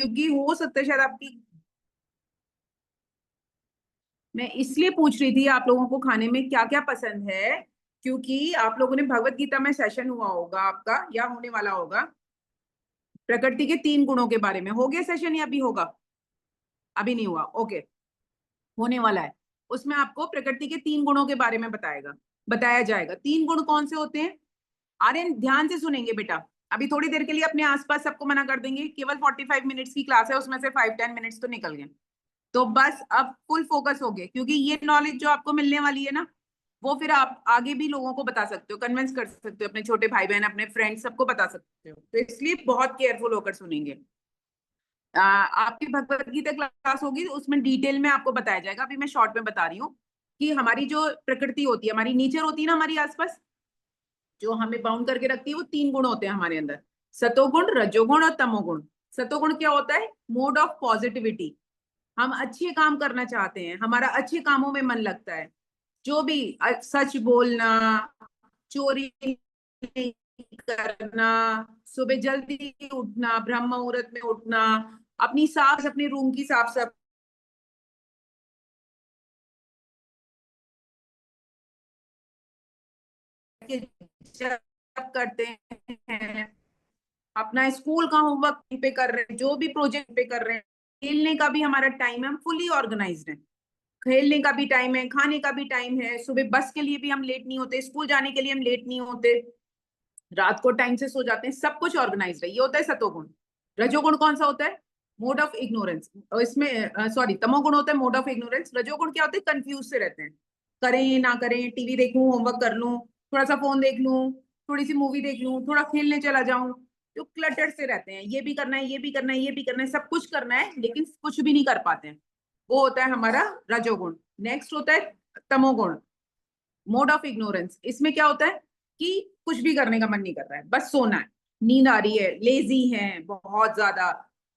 क्योंकि हो सकता है शायद आपकी, मैं इसलिए पूछ रही थी आप लोगों को खाने में क्या क्या पसंद है, क्योंकि आप लोगों ने भगवत गीता में सेशन हुआ होगा आपका या होने वाला होगा, प्रकृति के 3 गुणों के बारे में। हो गया सेशन या अभी होगा? अभी नहीं हुआ, ओके। होने वाला है। उसमें आपको प्रकृति के 3 गुणों के बारे में बताया जाएगा। 3 गुण कौन से होते हैं? आर्यन ध्यान से सुनेंगे बेटा। अभी थोड़ी देर के लिए अपने आसपास सबको मना कर देंगे, केवल 45 मिनट्स की क्लास है, उसमें से 5-10 मिनट्स तो निकल गए। तो बस अब फुल फोकस हो गए, क्योंकि ये नॉलेज जो आपको मिलने वाली है ना, वो फिर आप आगे भी लोगों को बता सकते हो, कन्विंस कर सकते हो, अपने छोटे भाई बहन, अपने फ्रेंड्स, सबको बता सकते हो। तो इसलिए बहुत केयरफुल होकर सुनेंगे। आपकी भगवत गीता क्लास होगी तो उसमें डिटेल में आपको बताया जाएगा। अभी मैं शॉर्ट में बता रही हूँ कि हमारी जो प्रकृति होती है, हमारी नेचर होती है ना, हमारी आसपास जो हमें बाउंड करके रखती है, वो 3 गुण होते हैं हमारे अंदर। सतोगुण, रजोगुण और तमोगुण। सतोगुण क्या होता है? Mode of positivity. हम अच्छे काम करना चाहते हैं, हमारा अच्छे कामों में मन लगता है। जो भी सच बोलना, चोरी नहीं करना, सुबह जल्दी उठना, ब्रह्म मुहूर्त में उठना, अपनी साफ, अपने रूम की साफ सफाई जब करते हैं, अपना स्कूल का होमवर्क पे कर रहे हैं, जो भी प्रोजेक्ट पे कर रहे हैं, खेलने का भी हमारा टाइम है, हम फुली ऑर्गेनाइज्ड है। खेलने का भी टाइम है, खाने का भी टाइम है, सुबह बस के लिए भी हम लेट नहीं होते, स्कूल जाने के लिए हम लेट नहीं होते, रात को टाइम से सो जाते हैं, सब कुछ ऑर्गेनाइज है। ये होता है सतोगुण। रजोगुण कौन सा होता है? Mode of ignorance. इसमें सॉरी, तमोगुण होता है मोड ऑफ इग्नोरेंस। रजोगुण क्या होता है? कंफ्यूज से रहते हैं, करें ना करें, टीवी देखूं, होमवर्क कर लूं, थोड़ा सा फोन देख लूं, थोड़ी सी मूवी देख लूं, थोड़ा खेलने चला जाऊं। जो क्लटर से रहते हैं, ये भी करना है, ये भी करना है, ये भी करना है, सब कुछ करना है, लेकिन कुछ भी नहीं कर पाते हैं। वो होता है हमारा रजोगुण। नेक्स्ट होता है तमोगुण, मोड ऑफ इग्नोरेंस। इसमें क्या होता है कि कुछ भी करने का मन नहीं कर रहा है, बस सोना है, नींद आ रही है, लेजी है बहुत ज्यादा।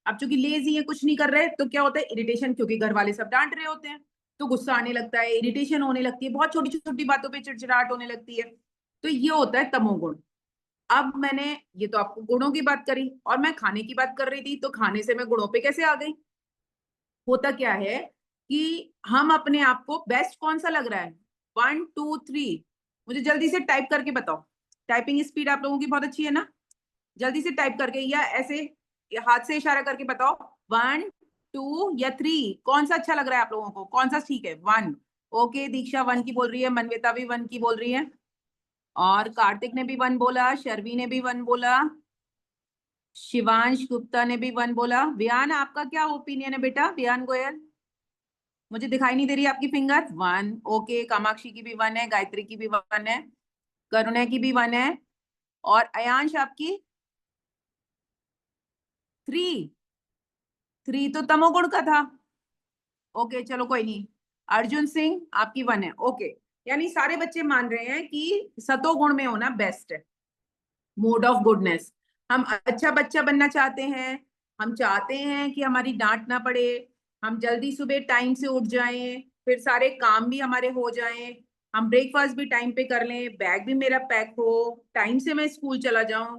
अब चूंकि लेजी है, कुछ नहीं कर रहे, तो क्या होता है? इरिटेशन, क्योंकि घर वाले सब डांट रहे होते हैं, तो गुस्सा आने लगता है, इरिटेशन होने लगती है, बहुत छोटी छोटी बातों पे चिड़चिड़ाहट होने लगती है। तो ये होता है तमोगुण। अब मैंने ये तो आपको गुणों की बात करी, और मैं खाने की बात कर रही थी, तो खाने से मैं गुणों पे कैसे आ गई? होता क्या है कि हम अपने आप को बेस्ट कौन सा लग रहा है? 1 2 3, मुझे जल्दी से टाइप करके बताओ। टाइपिंग स्पीड आप लोगों की बहुत अच्छी है ना? जल्दी से टाइप करके या ऐसे या हाथ से इशारा करके बताओ। 1 2 या 3, कौन सा अच्छा लग रहा है आप लोगों को? कौन सा ठीक है? 1। ओके, दीक्षा 1 की बोल रही है, मनवेता भी 1 की बोल रही है, और कार्तिक ने भी 1 बोला, शर्वी ने भी 1 बोला, शिवांश गुप्ता ने भी 1 बोला। वियान, आपका क्या ओपिनियन है बेटा? वियान गोयल, मुझे दिखाई नहीं दे रही आपकी फिंगर। 1, ओके। कामाक्षी की भी 1 है, गायत्री की भी 1 है, करुणा की भी 1 है, और अयांश आपकी 3। 3 तो तमोगुण का था। ओके चलो कोई नहीं। अर्जुन सिंह आपकी 1 है, ओके। यानी सारे बच्चे मान रहे हैं कि सतोगुण में होना बेस्ट है, मोड ऑफ गुडनेस। हम अच्छा बच्चा बनना चाहते हैं, हम चाहते हैं कि हमारी डांट ना पड़े, हम जल्दी सुबह टाइम से उठ जाएं, फिर सारे काम भी हमारे हो जाएं, हम ब्रेकफास्ट भी टाइम पे कर लें, बैग भी मेरा पैक हो, टाइम से मैं स्कूल चला जाऊं,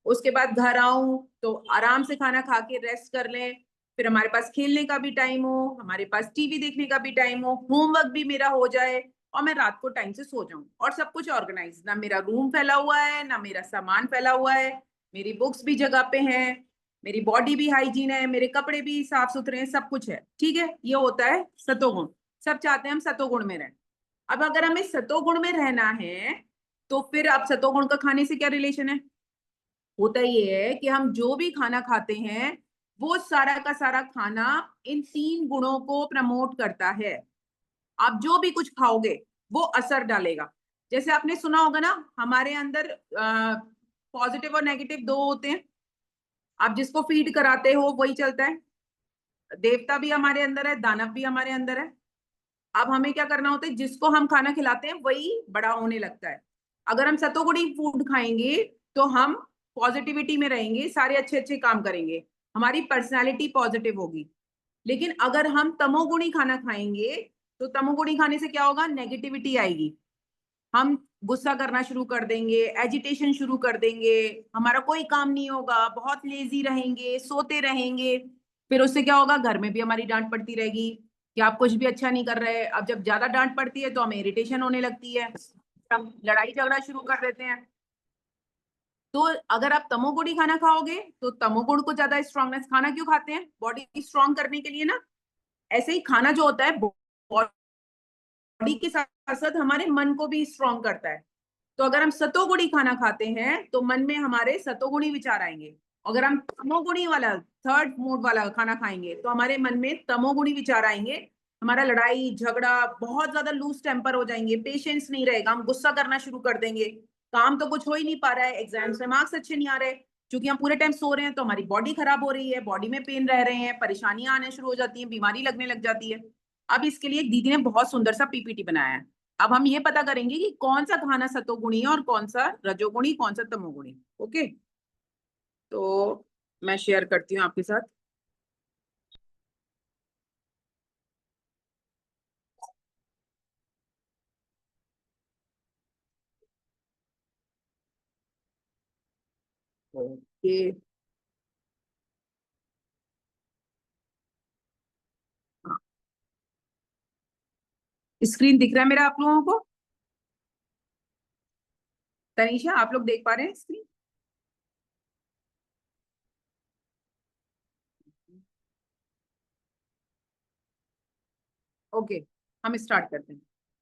उसके बाद घर आऊं तो आराम से खाना खा के रेस्ट कर लें, फिर हमारे पास खेलने का भी टाइम हो, हमारे पास टीवी देखने का भी टाइम हो, होमवर्क भी मेरा हो जाए, और मैं रात को टाइम से सो जाऊं, और सब कुछ ऑर्गेनाइज, ना मेरा रूम फैला हुआ है, ना मेरा सामान फैला हुआ है, मेरी बुक्स भी जगह पे हैं, मेरी बॉडी भी हाइजीन है, मेरे कपड़े भी साफ सुथरे हैं, सब कुछ है, ठीक है। ये होता है सतोगुण। सब चाहते हैं हम सतोगुण में रहें। अब अगर हमें सतोगुण में रहना है, तो फिर आप सतोगुण का खाने से क्या रिलेशन है? होता ये है कि हम जो भी खाना खाते हैं, वो सारा का सारा खाना इन 3 गुणों को प्रमोट करता है। आप जो भी कुछ खाओगे, वो असर डालेगा। जैसे आपने सुना होगा ना, हमारे अंदर पॉजिटिव और नेगेटिव 2 होते हैं। आप जिसको फीड कराते हो वही चलता है। देवता भी हमारे अंदर है, दानव भी हमारे अंदर है। अब हमें क्या करना होता है? जिसको हम खाना खिलाते हैं वही बड़ा होने लगता है। अगर हम सतोगुणी फूड खाएंगे, तो हम पॉजिटिविटी में रहेंगे, सारे अच्छे अच्छे काम करेंगे, हमारी पर्सनैलिटी पॉजिटिव होगी। लेकिन अगर हम तमोगुणी खाना खाएंगे, तो तमोगुणी खाने से क्या होगा? नेगेटिविटी आएगी, हम गुस्सा करना शुरू कर देंगे, एजिटेशन शुरू कर देंगे, हमारा कोई काम नहीं होगा, बहुत लेजी रहेंगे, सोते रहेंगे। फिर उससे क्या होगा, घर में भी हमारी डांट पड़ती रहेगी कि आप कुछ भी अच्छा नहीं कर रहे। अब जब ज्यादा डांट पड़ती है तो हमें इरिटेशन होने लगती है, हम लड़ाई झगड़ा शुरू कर देते हैं। तो अगर आप तमोगुणी खाना खाओगे तो तमोगुण को ज्यादा स्ट्रांगनेस, खाना क्यों खाते हैं, बॉडी स्ट्रांग करने के लिए ना। ऐसे ही खाना जो होता है बॉडी के साथ साथ हमारे मन को भी स्ट्रांग करता है। तो अगर हम सतोगुणी खाना खाते हैं तो मन में हमारे सतोगुणी विचार आएंगे। अगर हम तमोगुणी वाला, थर्ड मोड वाला खाना खाएंगे तो हमारे मन में तमोगुणी विचार आएंगे। हमारा लड़ाई झगड़ा, बहुत ज्यादा लूज टेम्पर हो जाएंगे, पेशेंस नहीं रहेगा, हम गुस्सा करना शुरू कर देंगे। काम तो कुछ हो ही नहीं पा रहा है, एग्जाम्स में मार्क्स अच्छे नहीं आ रहे, क्योंकि हम पूरे टाइम सो रहे हैं तो हमारी बॉडी खराब हो रही है, बॉडी में पेन रह रहे हैं, परेशानियां आने शुरू हो जाती हैं, बीमारी लगने लग जाती है। अब इसके लिए एक दीदी ने बहुत सुंदर सा पीपीटी बनाया है। अब हम ये पता करेंगे कि कौन सा खाना सतोगुणी है और कौन सा रजोगुणी, कौन सा तमोगुणी। ओके, तो मैं शेयर करती हूँ आपके साथ। ओके, स्क्रीन दिख रहा है मेरा आप लोगों को? तनीषा, आप लोग देख पा रहे हैं स्क्रीन? ओके, हम स्टार्ट करते हैं।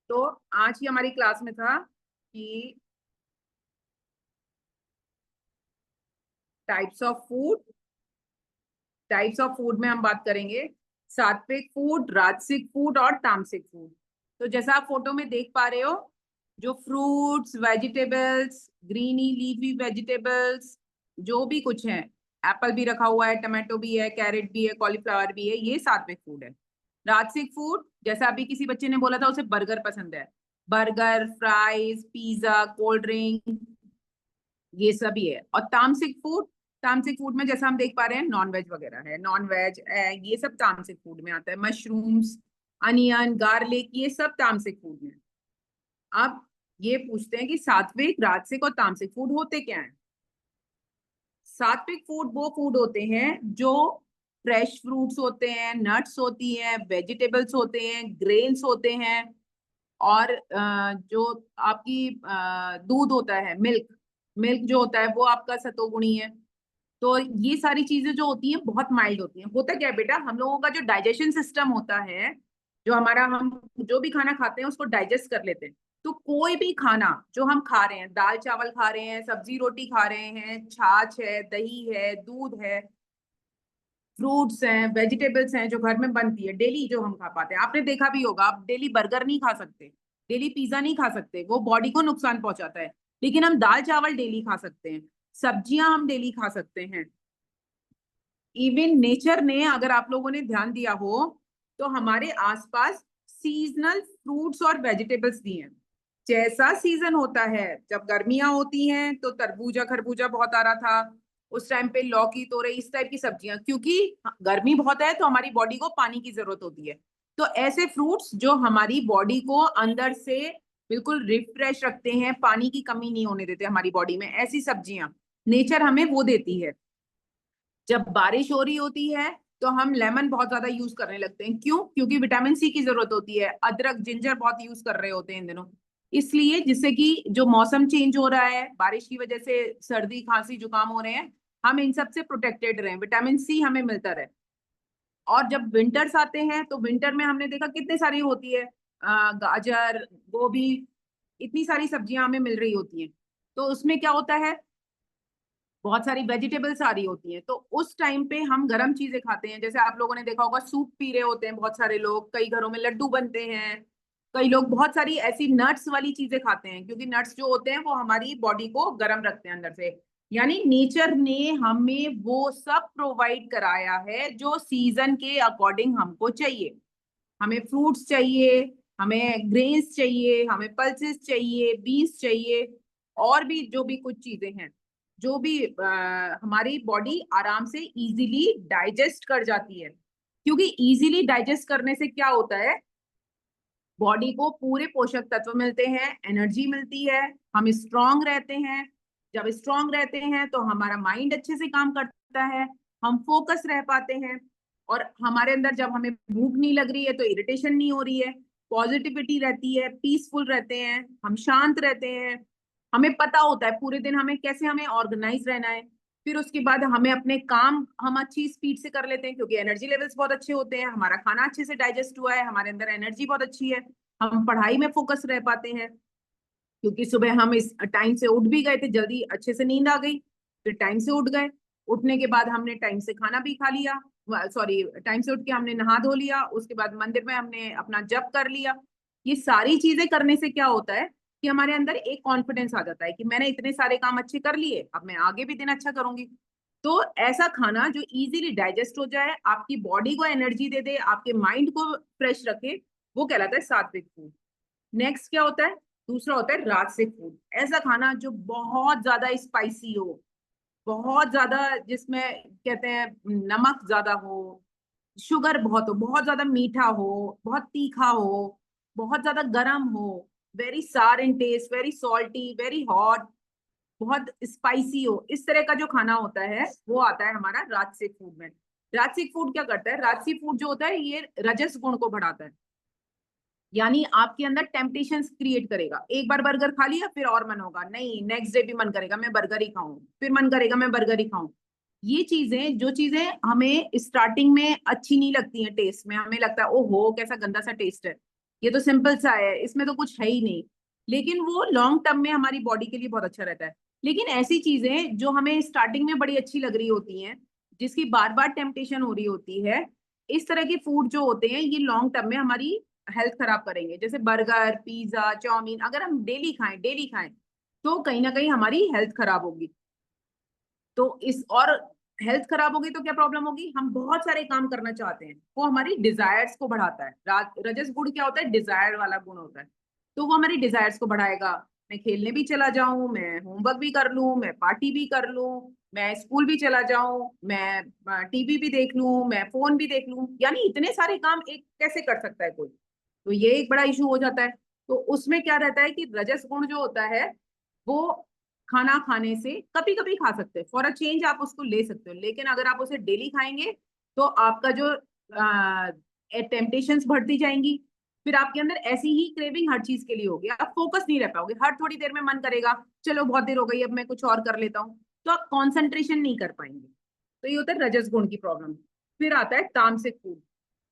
तो आज की हमारी क्लास में था कि types of food. Types of food में हम बात करेंगे सात्विक फूड, राजसिक फूड और तामसिक फूड। तो जैसा आप फोटो में देख पा रहे हो, जो fruits, vegetables, greeny leafy vegetables, जो भी कुछ है, एप्पल भी रखा हुआ है, टमाटो भी है, कैरेट भी है, कॉलीफ्लावर भी है, ये सात्विक फूड है। राजसिक फूड, जैसा अभी किसी बच्चे ने बोला था उसे बर्गर पसंद है, burger, fries, pizza, cold drink, ये सभी है। और तामसिक फूड, तामसिक फूड में जैसा हम देख पा रहे हैं नॉन वेज वगैरह है, नॉन वेज एग, ये सब तामसिक फूड में आता है। मशरूम्स, अनियन, गार्लिक, ये सब तामसिक फूड में। अब ये पूछते हैं कि सात्विक, राजसिक और तामसिक फूड होते क्या हैं। सात्विक फूड वो फूड होते हैं जो फ्रेश फ्रूट्स होते हैं, नट्स होती हैं, वेजिटेबल्स होते हैं, ग्रेन्स होते हैं, और जो आपकी दूध होता है, मिल्क, मिल्क जो होता है वो आपका सतोगुणी है। तो ये सारी चीजें जो होती हैं बहुत माइल्ड होती हैं। होता क्या है बेटा, हम लोगों का जो डाइजेशन सिस्टम होता है, जो हमारा, हम जो भी खाना खाते हैं उसको डाइजेस्ट कर लेते हैं। तो कोई भी खाना जो हम खा रहे हैं, दाल चावल खा रहे हैं, सब्जी रोटी खा रहे हैं, छाछ है, दही है, दूध है, फ्रूट्स हैं, वेजिटेबल्स हैं जो घर में बनती है डेली, जो हम खा पाते हैं। आपने देखा भी होगा, आप डेली बर्गर नहीं खा सकते, डेली पिज्जा नहीं खा सकते, वो बॉडी को नुकसान पहुंचाता है। लेकिन हम दाल चावल डेली खा सकते हैं, सब्जियां हम डेली खा सकते हैं। इवन नेचर ने, अगर आप लोगों ने ध्यान दिया हो, तो हमारे आसपास सीजनल फ्रूट्स और वेजिटेबल्स दिए हैं। जैसा सीजन होता है, जब गर्मियां होती हैं तो तरबूजा खरबूजा बहुत आ रहा था, उस टाइम पे लौकी, तोरई, इस टाइप की सब्जियां, क्योंकि गर्मी बहुत है तो हमारी बॉडी को पानी की जरूरत होती है। तो ऐसे फ्रूट्स जो हमारी बॉडी को अंदर से बिल्कुल रिफ्रेश रखते हैं, पानी की कमी नहीं होने देते हमारी बॉडी में, ऐसी सब्जियां नेचर हमें वो देती है। जब बारिश हो रही होती है तो हम लेमन बहुत ज्यादा यूज करने लगते हैं। क्यों? क्योंकि विटामिन सी की जरूरत होती है। अदरक, जिंजर बहुत यूज कर रहे होते हैं इन दिनों, इसलिए जिससे कि जो मौसम चेंज हो रहा है, बारिश की वजह से सर्दी खांसी जुकाम हो रहे हैं, हम इन सब से प्रोटेक्टेड रहे, विटामिन सी हमें मिलता रहे। और जब विंटर्स आते हैं तो विंटर में हमने देखा कितने सारी होती है, गाजर, गोभी, इतनी सारी सब्जियां हमें मिल रही होती हैं। तो उसमें क्या होता है, बहुत सारी वेजिटेबल्स आ रही होती हैं, तो उस टाइम पे हम गर्म चीजें खाते हैं। जैसे आप लोगों ने देखा होगा, सूप पी रहे होते हैं बहुत सारे लोग, कई घरों में लड्डू बनते हैं, कई लोग बहुत सारी ऐसी नट्स वाली चीजें खाते हैं, क्योंकि नट्स जो होते हैं वो हमारी बॉडी को गर्म रखते हैं अंदर से। यानी नेचर ने हमें वो सब प्रोवाइड कराया है जो सीजन के अकॉर्डिंग हमको चाहिए। हमें फ्रूट्स चाहिए, हमें ग्रेन्स चाहिए, हमें पल्सेस चाहिए, बीन्स चाहिए, और भी जो भी कुछ चीजें हैं, जो भी हमारी बॉडी आराम से इजीली डाइजेस्ट कर जाती है। क्योंकि इजीली डाइजेस्ट करने से क्या होता है, बॉडी को पूरे पोषक तत्व मिलते हैं, एनर्जी मिलती है, हम स्ट्रांग रहते हैं। जब स्ट्रांग रहते हैं तो हमारा माइंड अच्छे से काम करता है, हम फोकस रह पाते हैं। और हमारे अंदर जब हमें भूख नहीं लग रही है तो इरिटेशन नहीं हो रही है, पॉजिटिविटी रहती है, पीसफुल रहते हैं, हम शांत रहते हैं, हमें पता होता है पूरे दिन हमें कैसे हमें ऑर्गेनाइज रहना है। फिर उसके बाद हमें अपने काम हम अच्छी स्पीड से कर लेते हैं क्योंकि एनर्जी लेवल्स बहुत अच्छे होते हैं, हमारा खाना अच्छे से डाइजेस्ट हुआ है, हमारे अंदर एनर्जी बहुत अच्छी है, हम पढ़ाई में फोकस रह पाते हैं क्योंकि सुबह हम इस टाइम से उठ भी गए थे, जल्दी अच्छे से नींद आ गई, फिर टाइम से उठ गए, उठने के बाद हमने टाइम से खाना भी खा लिया, सॉरी टाइम से उठ के हमने नहा धो लिया, उसके बाद मंदिर में हमने अपना जप कर लिया। ये सारी चीजें करने से क्या होता है कि हमारे अंदर एक कॉन्फिडेंस आ जाता है कि मैंने इतने सारे काम अच्छे कर लिए, अब मैं आगे भी दिन अच्छा करूंगी। तो ऐसा खाना जो इजीली डाइजेस्ट हो जाए, आपकी बॉडी को एनर्जी दे दे, आपके माइंड को फ्रेश रखे, वो कहलाता है सात्विक फूड। नेक्स्ट क्या होता है, दूसरा होता है राजसिक फूड। ऐसा खाना जो बहुत ज्यादा स्पाइसी हो, बहुत ज्यादा, जिसमें कहते हैं नमक ज्यादा हो, शुगर बहुत हो, बहुत ज्यादा मीठा हो, बहुत तीखा हो, बहुत ज्यादा गर्म हो, very sour in taste, very salty, very hot, बहुत स्पाइसी हो, इस तरह का जो खाना होता है वो आता है हमारा राजसिक फूड में। राजसिक फूड क्या करता है, राजसिक फूड जो होता है ये रजस गुण को बढ़ाता है, यानी आपके अंदर टेम्पटेशंस क्रिएट करेगा। एक बार बर्गर खा लिया फिर और मन होगा, नहीं नेक्स्ट डे भी मन करेगा मैं बर्गर ही खाऊं, फिर मन करेगा मैं बर्गर ही खाऊं। ये चीजें, जो चीजें हमें स्टार्टिंग में अच्छी नहीं लगती हैं, टेस्ट में हमें लगता है ओहो कैसा गंदा सा टेस्ट है, ये तो सिंपल सा है, इसमें तो कुछ है ही नहीं, लेकिन वो लॉन्ग टर्म में हमारी बॉडी के लिए बहुत अच्छा रहता है। लेकिन ऐसी चीजें जो हमें स्टार्टिंग में बड़ी अच्छी लग रही होती हैं, जिसकी बार बार टेम्पटेशन हो रही होती है, इस तरह के फूड जो होते हैं ये लॉन्ग टर्म में हमारी हेल्थ खराब करेंगे। जैसे बर्गर, पिज्जा, चाउमीन अगर हम डेली खाएं तो कहीं ना कहीं हमारी हेल्थ खराब होगी। तो इस और हेल्थ खराब होगी तो क्या प्रॉब्लम होगी, हम बहुत सारे काम करना चाहते हैं, वो हमारी डिजायर्स को बढ़ाता है। रजस गुण क्या होता है, डिजायर वाला गुण होता है, तो वो हमारी डिजायर्स को बढ़ाएगा। मैं खेलने भी चला जाऊं, मैं होमवर्क भी कर लूं, मैं पार्टी भी कर लूं, मैं स्कूल भी चला जाऊं, मैं टीवी भी देख लूं, मैं फोन भी देख लूं, यानी इतने सारे काम एक कैसे कर सकता है कोई, तो ये एक बड़ा इशू हो जाता है। तो उसमें क्या रहता है कि रजस गुण जो होता है वो खाना खाने से कभी कभी खा सकते हैं, फॉर अ चेंज आप उसको ले सकते हो, लेकिन अगर आप उसे डेली खाएंगे तो आपका जो टेम्पटेशंस बढ़ती जाएंगी, फिर आपके अंदर ऐसी ही क्रेविंग हर चीज के लिए होगी, आप फोकस नहीं रह पाओगे, हर थोड़ी देर में मन करेगा चलो बहुत देर हो गई अब मैं कुछ और कर लेता हूँ, तो आप कॉन्सेंट्रेशन नहीं कर पाएंगे। तो ये होता है रजस गुण की प्रॉब्लम। फिर आता है तामसिक फूड।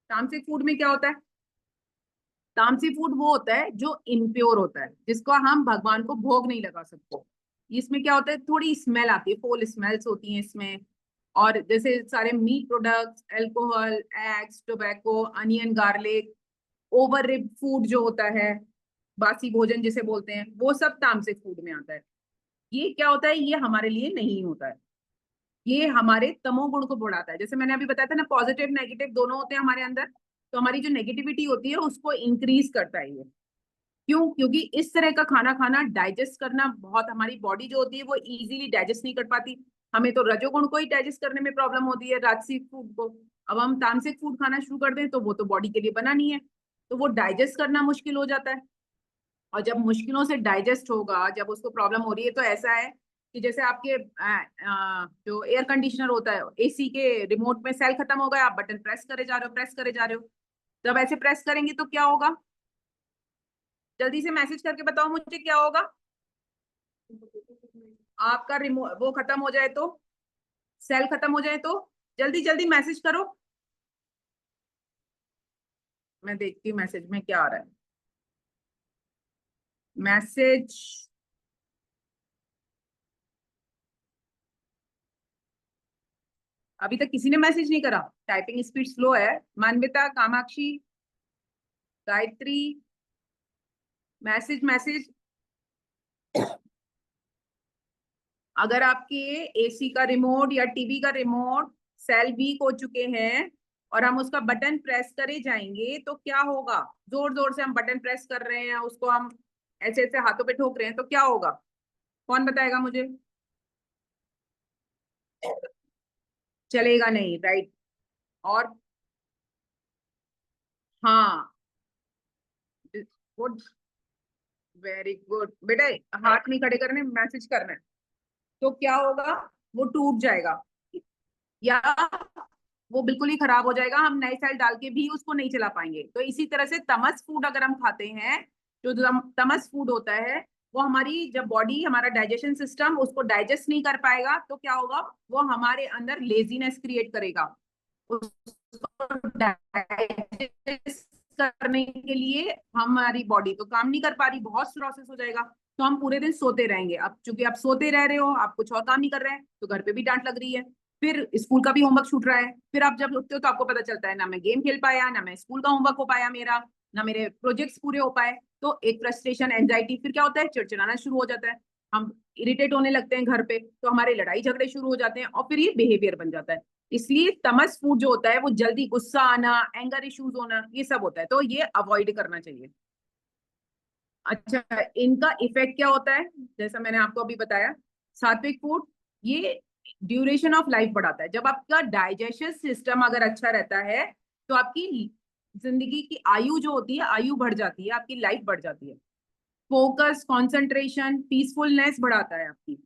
तामसिक फूड में क्या होता है, तामसी फूड वो होता है जो इम्प्योर होता है, जिसको हम भगवान को भोग नहीं लगा सकते। इसमें क्या होता है, थोड़ी स्मेल आती है, फोल स्मेल्स होती हैं इसमें, और जैसे सारे meat products, alcohol, eggs, tobacco, onion, garlic, overripe food जो होता है, बासी भोजन जिसे बोलते हैं, वो सब तामसिक फूड में आता है। ये क्या होता है, ये हमारे लिए नहीं होता है, ये हमारे तमोगुण को बढ़ाता है। जैसे मैंने अभी बताया था ना, पॉजिटिव नेगेटिव दोनों होते हैं हमारे अंदर, तो हमारी जो नेगेटिविटी होती है उसको इंक्रीज करता है ये। क्यों, क्योंकि इस तरह का खाना खाना, डाइजेस्ट करना बहुत, हमारी बॉडी जो होती है वो इजीली डाइजेस्ट नहीं कर पाती, हमें तो रजोगुण को ही डाइजेस्ट करने में प्रॉब्लम होती है, राजसिक फूड को। अब हम तामसिक फूड खाना शुरू कर दें तो वो तो बॉडी के लिए बना नहीं है, तो वो डाइजेस्ट करना मुश्किल हो जाता है। और जब मुश्किलों से डाइजेस्ट होगा, जब उसको प्रॉब्लम हो रही है, तो ऐसा है कि जैसे आपके जो एयर कंडीशनर होता है, एसी के रिमोट में सेल खत्म हो गया, आप बटन प्रेस करे जा रहे हो, प्रेस करे जा रहे हो, जब ऐसे प्रेस करेंगे तो क्या होगा, जल्दी से मैसेज करके बताओ मुझे क्या होगा। आपका रिमोट वो खत्म हो जाए तो, सेल खत्म हो जाए तो, जल्दी जल्दी मैसेज करो, मैं देखती हूँ मैसेज में क्या आ रहा है। मैसेज, अभी तक किसी ने मैसेज नहीं करा, टाइपिंग स्पीड स्लो है। मानविता, कामाक्षी, गायत्री, मैसेज मैसेज। अगर आपके एसी का रिमोट या टीवी का रिमोट सेल वीक हो चुके हैं और हम उसका बटन प्रेस करे जाएंगे तो क्या होगा, जोर जोर से हम बटन प्रेस कर रहे हैं, उसको हम ऐसे ऐसे हाथों पे ठोक रहे हैं, तो क्या होगा, कौन बताएगा मुझे। चलेगा नहीं, राइट। और हाँ, गुड, वेरी गुड बेटा, हाथ नहीं खड़े करने, मैसेज करना है, तो क्या होगा, वो टूट जाएगा। या वो बिल्कुल ही खराब हो जाएगा, हम नए सेल डाल के भी उसको नहीं चला पाएंगे। तो इसी तरह से तमस फूड अगर हम खाते हैं, जो तमस फूड होता है, वो हमारी जब बॉडी, हमारा डाइजेशन सिस्टम उसको डाइजेस्ट नहीं कर पाएगा, तो क्या होगा, वो हमारे अंदर लेजीनेस क्रिएट करेगा। उसको डाइजेस्ट करने के लिए हमारी बॉडी तो काम नहीं कर पा रही, बहुत प्रोसेस हो जाएगा, तो हम पूरे दिन सोते रहेंगे। अब चूंकि आप सोते रह रहे हो, आप कुछ और काम नहीं कर रहे हैं, तो घर पे भी डांट लग रही है, फिर स्कूल का भी होमवर्क छूट रहा है। फिर आप जब उठते हो तो आपको पता चलता है ना मैं गेम खेल पाया, ना मैं स्कूल का होमवर्क हो पाया मेरा, ना मेरे प्रोजेक्ट्स पूरे हो पाए। तो एक फ्रस्ट्रेशन, एंजाइटी, फिर क्या होता है, चिड़चिड़ाना शुरू हो जाता है, हम इरिटेट होने लगते हैं घर पे, तो हमारे लड़ाई झगड़े शुरू हो जाते हैं, और फिर ये बिहेवियर बन जाता है। इसलिए तमस फूड जो होता है, वो जल्दी गुस्सा आना, एंगर इश्यूज होना, ये सब होता है, तो ये अवॉइड करना चाहिए। अच्छा, इनका इफेक्ट क्या होता है, जैसा मैंने आपको अभी बताया, सात्विक फूड ये ड्यूरेशन ऑफ लाइफ बढ़ाता है। जब आपका डाइजेशन सिस्टम अगर अच्छा रहता है, तो आपकी जिंदगी की आयु जो होती है, आयु बढ़ जाती है, आपकी लाइफ बढ़ जाती है। फोकस, कंसंट्रेशन, पीसफुलनेस बढ़ाता है आपकी,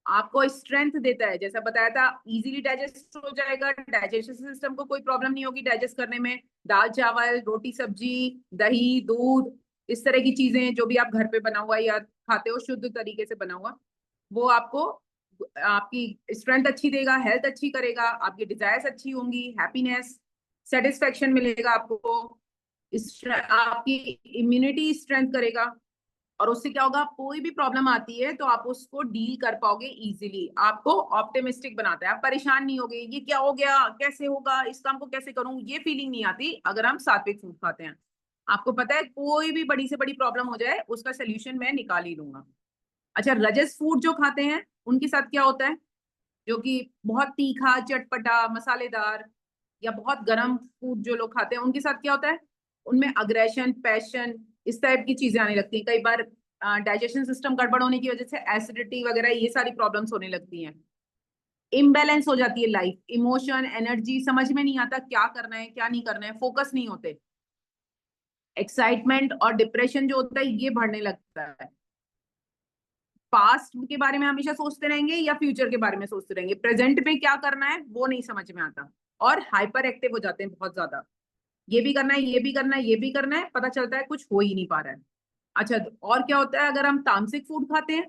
आपको स्ट्रेंथ देता है, जैसा बताया था, इजीली डाइजेस्ट हो जाएगा, डाइजेशन सिस्टम को कोई प्रॉब्लम नहीं होगी डाइजेस्ट करने में। दाल चावल, रोटी सब्जी, दही दूध, इस तरह की चीजें जो भी आप घर पे बना हुआ या खाते हो शुद्ध तरीके से बना हुआ, वो आपको आपकी स्ट्रेंथ अच्छी देगा, हेल्थ अच्छी करेगा, आपकी डिजायर्स अच्छी होंगी, हैप्पीनेस, सेटिस्फेक्शन मिलेगा आपको, आपकी इम्यूनिटी स्ट्रेंथ करेगा। और उससे क्या होगा, कोई भी प्रॉब्लम आती है तो आप उसको डील कर पाओगे इजीली, आपको ऑप्टिमिस्टिक बनाता है, आप परेशान नहीं होगे, ये क्या हो गया, कैसे होगा, इस काम को कैसे करूं, ये फीलिंग नहीं आती अगर हम सात्विक फूड खाते हैं। आपको पता है कोई भी बड़ी से बड़ी प्रॉब्लम हो जाए, उसका सोल्यूशन मैं निकाल ही दूंगा। अच्छा, रजस फूड जो खाते हैं उनके साथ क्या होता है, जो कि बहुत तीखा, चटपटा, मसालेदार, या बहुत गर्म फूड जो लोग खाते हैं, उनके साथ क्या होता है, उनमें अग्रेशन, पैशन, इस टाइप की चीजें आने लगती हैं। कई बार डाइजेशन सिस्टम गड़बड़ होने की वजह से एसिडिटी वगैरह ये सारी प्रॉब्लम्स होने लगती हैं। इम्बैलेंस हो जाती है लाइफ, इमोशन, एनर्जी, समझ में नहीं आता क्या करना है क्या नहीं करना है, फोकस नहीं होते, एक्साइटमेंट और डिप्रेशन जो होता है ये बढ़ने लगता है। पास्ट के बारे में हमेशा सोचते रहेंगे या फ्यूचर के बारे में सोचते रहेंगे, प्रेजेंट में क्या करना है वो नहीं समझ में आता, और हाइपर एक्टिव हो जाते हैं बहुत ज्यादा, ये भी करना है, ये भी करना है, ये भी करना है, पता चलता है कुछ हो ही नहीं पा रहा है। अच्छा, तो और क्या होता है अगर हम तामसिक फूड खाते हैं,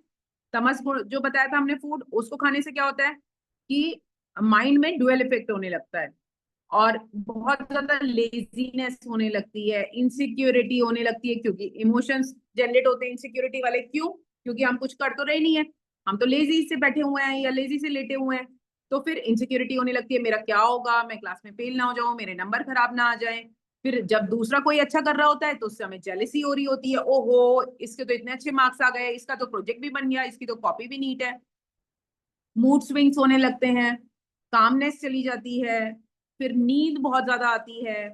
तमस जो बताया था हमने फूड, उसको खाने से क्या होता है कि माइंड में डुअल इफेक्ट होने लगता है, और बहुत ज्यादा लेजीनेस होने लगती है, इनसिक्योरिटी होने लगती है, क्योंकि इमोशंस जनरेट होते हैं इनसिक्योरिटी वाले। क्यों? क्योंकि हम कुछ कर तो रहे नहीं है, हम तो लेजी से बैठे हुए हैं या लेजी से लेटे हुए हैं, तो फिर इनसिक्योरिटी होने लगती है, मेरा क्या होगा, मैं क्लास में फेल ना हो जाऊं, मेरे नंबर खराब ना आ जाए। फिर जब दूसरा कोई अच्छा कर रहा होता है तो उससे हमें जेलसी हो रही होती है, ओहो इसके तो इतने अच्छे मार्क्स आ गए, इसका तो प्रोजेक्ट भी बन गया, इसकी तो कॉपी भी नीट है। मूड स्विंग्स होने लगते हैं, कामनेस चली जाती है, फिर नींद बहुत ज्यादा आती है।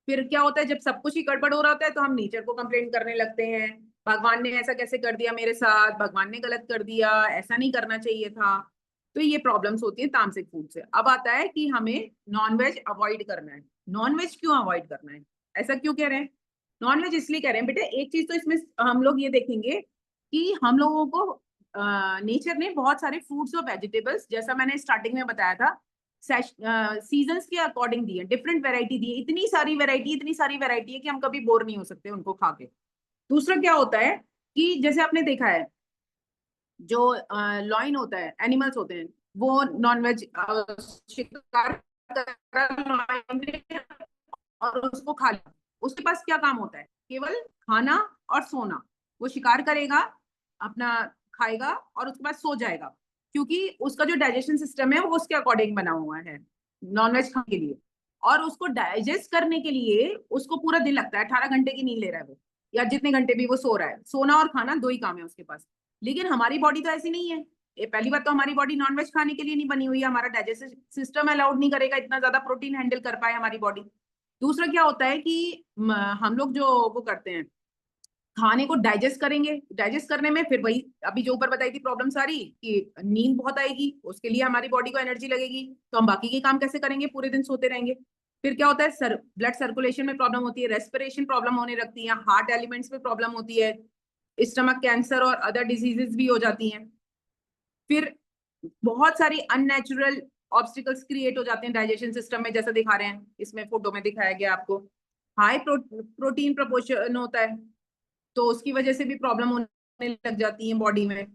फिर क्या होता है, जब सब कुछ ही गड़बड़ हो रहा होता है तो हम नेचर को कंप्लेन करने लगते हैं, भगवान ने ऐसा कैसे कर दिया मेरे साथ, भगवान ने गलत कर दिया, ऐसा नहीं करना चाहिए था। तो ये प्रॉब्लम्स होती है तामसिक फूड से। अब आता है कि हमें नॉनवेज अवॉइड करना है। नॉनवेज क्यों अवॉइड करना है, ऐसा क्यों कह रहे हैं? नॉनवेज इसलिए कह रहे हैं बेटे, एक चीज तो इसमें हम लोग ये देखेंगे कि हम लोगों को नेचर ने बहुत सारे फ्रूट्स और वेजिटेबल्स, जैसा मैंने स्टार्टिंग में बताया था, सीजन्स के अकॉर्डिंग दी है, डिफरेंट वैरायटी दी है, इतनी सारी वैरायटी है कि हम कभी बोर नहीं हो सकते उनको खा के। दूसरा क्या होता है कि जैसे आपने देखा है, जो लॉइन होता है, एनिमल्स होते हैं, वो नॉनवेज शिकार लॉइन ने और उसको खा लिया, उसके पास क्या काम होता है, केवल खाना और सोना। वो शिकार करेगा, अपना खाएगा और उसके बाद सो जाएगा, क्योंकि उसका जो डाइजेशन सिस्टम है वो उसके अकॉर्डिंग बना हुआ है नॉनवेज खाने के लिए। और उसको डाइजेस्ट करने के लिए उसको पूरा दिन लगता है, 18 घंटे की नींद ले रहा है वो, या जितने घंटे भी वो सो रहा है, सोना और खाना दो ही काम है उसके पास। लेकिन हमारी बॉडी तो ऐसी नहीं है। ये पहली बात तो हमारी बॉडी नॉनवेज खाने के लिए नहीं बनी हुई है, हमारा डाइजेस्टिव सिस्टम अलाउड नहीं करेगा इतना ज्यादा प्रोटीन हैंडल कर पाए हमारी बॉडी। दूसरा क्या होता है कि हम लोग जो वो करते हैं, खाने को डाइजेस्ट करेंगे, डाइजेस्ट करने में फिर वही अभी जो ऊपर बताई थी प्रॉब्लम सारी, कि नींद बहुत आएगी, उसके लिए हमारी बॉडी को एनर्जी लगेगी, तो हम बाकी के काम कैसे करेंगे, पूरे दिन सोते रहेंगे। फिर क्या होता है, ब्लड सर्कुलेशन में प्रॉब्लम होती है, रेस्पिरेशन प्रॉब्लम होने लगती है, हार्ट एलिमेंट्स में प्रॉब्लम होती है, स्टमक कैंसर और अदर डिजीजेस भी हो जाती हैं। फिर बहुत सारी अननेचुरल ऑब्स्टिकल्स क्रिएट हो जाते हैं डाइजेशन सिस्टम में, जैसा दिखा रहे हैं इसमें फोटो में दिखाया गया आपको। हाई प्रोटीन प्रपोर्शन होता है, तो उसकी वजह से भी प्रॉब्लम होने लग जाती है बॉडी में।